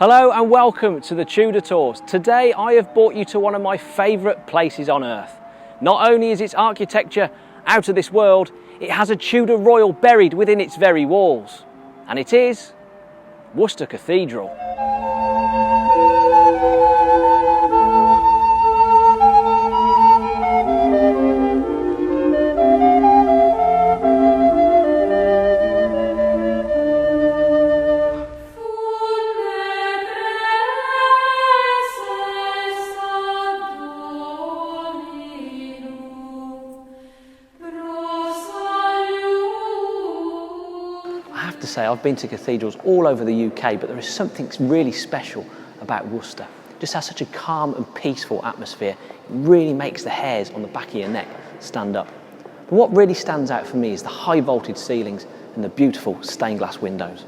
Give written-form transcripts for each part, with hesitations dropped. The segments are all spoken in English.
Hello and welcome to the Tudor Tours. Today I have brought you to one of my favourite places on earth. Not only is its architecture out of this world, it has a Tudor royal buried within its very walls. And it is Worcester Cathedral. I have to say, I've been to cathedrals all over the UK, but there is something really special about Worcester. It just has such a calm and peaceful atmosphere. It really makes the hairs on the back of your neck stand up. But what really stands out for me is the high vaulted ceilings and the beautiful stained glass windows.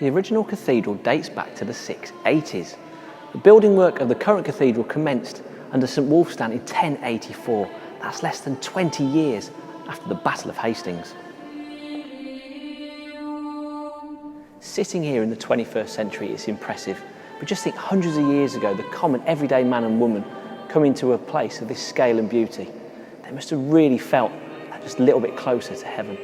The original cathedral dates back to the 680s. The building work of the current cathedral commenced under St Wulfstan in 1084. That's less than 20 years after the Battle of Hastings. Sitting here in the 21st century is impressive, but just think hundreds of years ago, the common everyday man and woman coming to a place of this scale and beauty, they must have really felt just a little bit closer to heaven.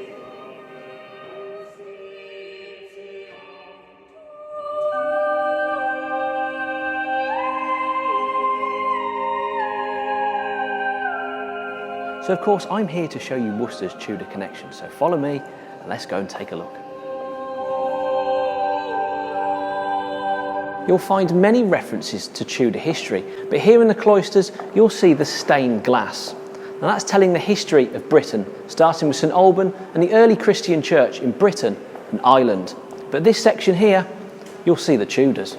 So of course I'm here to show you Worcester's Tudor connection, so follow me and let's go and take a look. You'll find many references to Tudor history, but here in the cloisters you'll see the stained glass. Now that's telling the history of Britain, starting with St Alban and the early Christian church in Britain and Ireland. But this section here, you'll see the Tudors.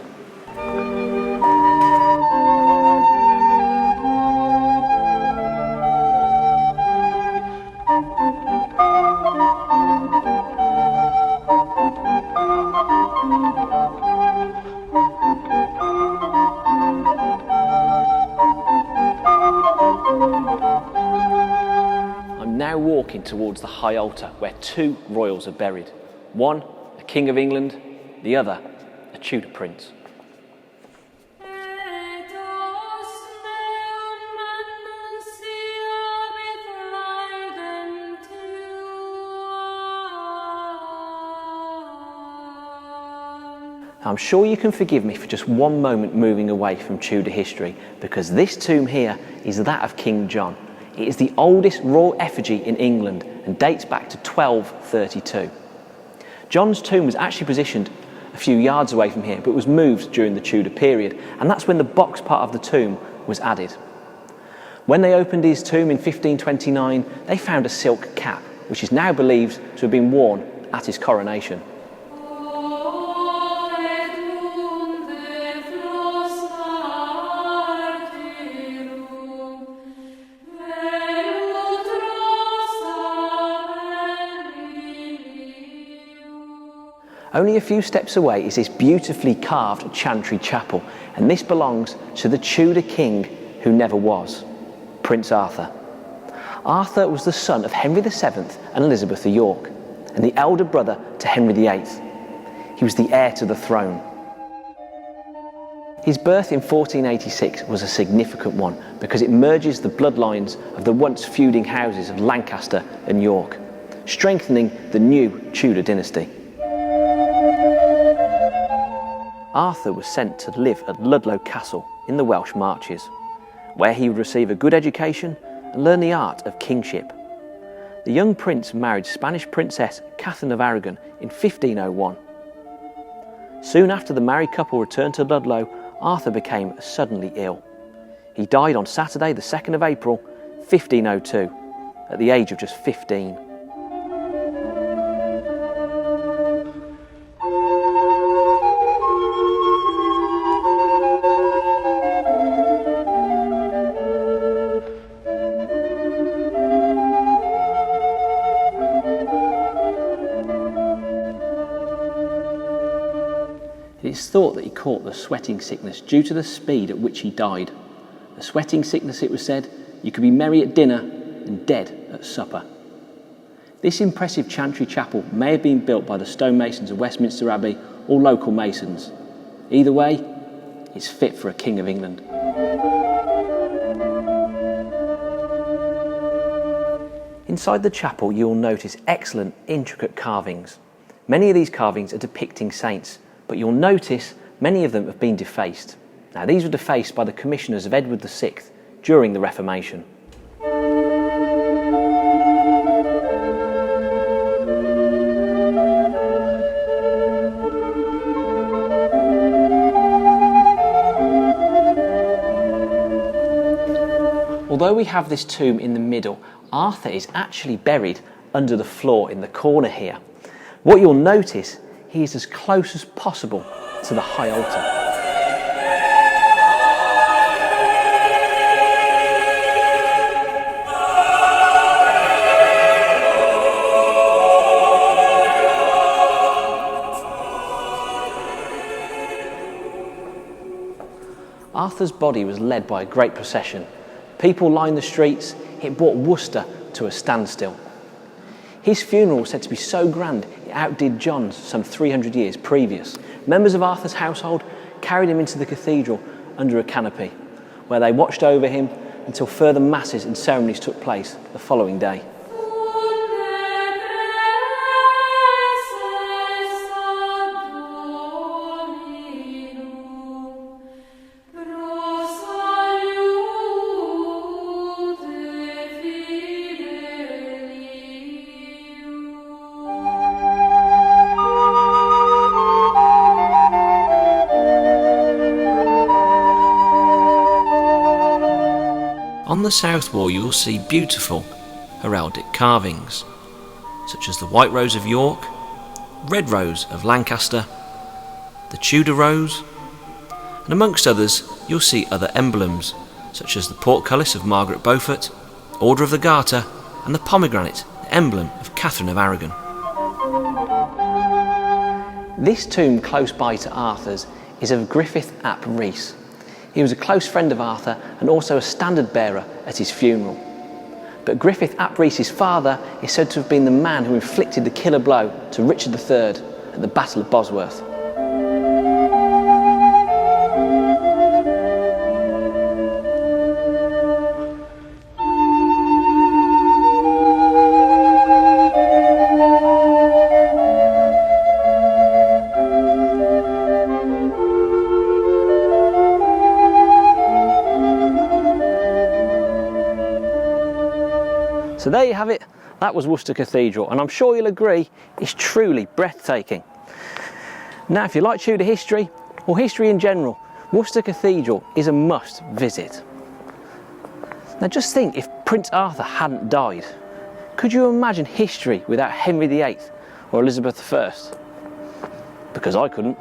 I'm now walking towards the high altar where two royals are buried. One, a King of England, the other, a Tudor prince. I'm sure you can forgive me for just one moment moving away from Tudor history, because this tomb here is that of King John. It is the oldest royal effigy in England and dates back to 1232. John's tomb was actually positioned a few yards away from here, but was moved during the Tudor period, and that's when the box part of the tomb was added. When they opened his tomb in 1529, they found a silk cap, which is now believed to have been worn at his coronation. Only a few steps away is this beautifully carved chantry chapel, and this belongs to the Tudor king who never was, Prince Arthur. Arthur was the son of Henry VII and Elizabeth of York, and the elder brother to Henry VIII. He was the heir to the throne. His birth in 1486 was a significant one because it merges the bloodlines of the once feuding houses of Lancaster and York, strengthening the new Tudor dynasty. Arthur was sent to live at Ludlow Castle in the Welsh Marches, where he would receive a good education and learn the art of kingship. The young prince married Spanish Princess Catherine of Aragon in 1501. Soon after the married couple returned to Ludlow, Arthur became suddenly ill. He died on Saturday the 2nd of April, 1502, at the age of just 15. It's thought that he caught the sweating sickness due to the speed at which he died. The sweating sickness, it was said, you could be merry at dinner and dead at supper. This impressive chantry chapel may have been built by the stonemasons of Westminster Abbey or local masons. Either way, it's fit for a King of England. Inside the chapel, you'll notice excellent, intricate carvings. Many of these carvings are depicting saints, but you'll notice many of them have been defaced. Now, these were defaced by the commissioners of Edward VI during the Reformation. Although we have this tomb in the middle, Arthur is actually buried under the floor in the corner here. What you'll notice, he is as close as possible to the high altar. Arthur's body was led by a great procession. People lined the streets. It brought Worcester to a standstill. His funeral was said to be so grand it outdid John's some 300 years previous. Members of Arthur's household carried him into the cathedral under a canopy, where they watched over him until further masses and ceremonies took place the following day. On the south wall you will see beautiful heraldic carvings, such as the White Rose of York, Red Rose of Lancaster, the Tudor Rose, and amongst others you'll see other emblems, such as the portcullis of Margaret Beaufort, Order of the Garter, and the pomegranate, the emblem of Catherine of Aragon. This tomb close by to Arthur's is of Griffith ap Rhys. He was a close friend of Arthur and also a standard bearer at his funeral. But Griffith ap Rhys' father is said to have been the man who inflicted the killer blow to Richard III at the Battle of Bosworth. So there you have it, that was Worcester Cathedral, and I'm sure you'll agree it's truly breathtaking. Now, if you like Tudor history, or history in general, Worcester Cathedral is a must visit. Now just think, if Prince Arthur hadn't died, could you imagine history without Henry VIII or Elizabeth I? Because I couldn't.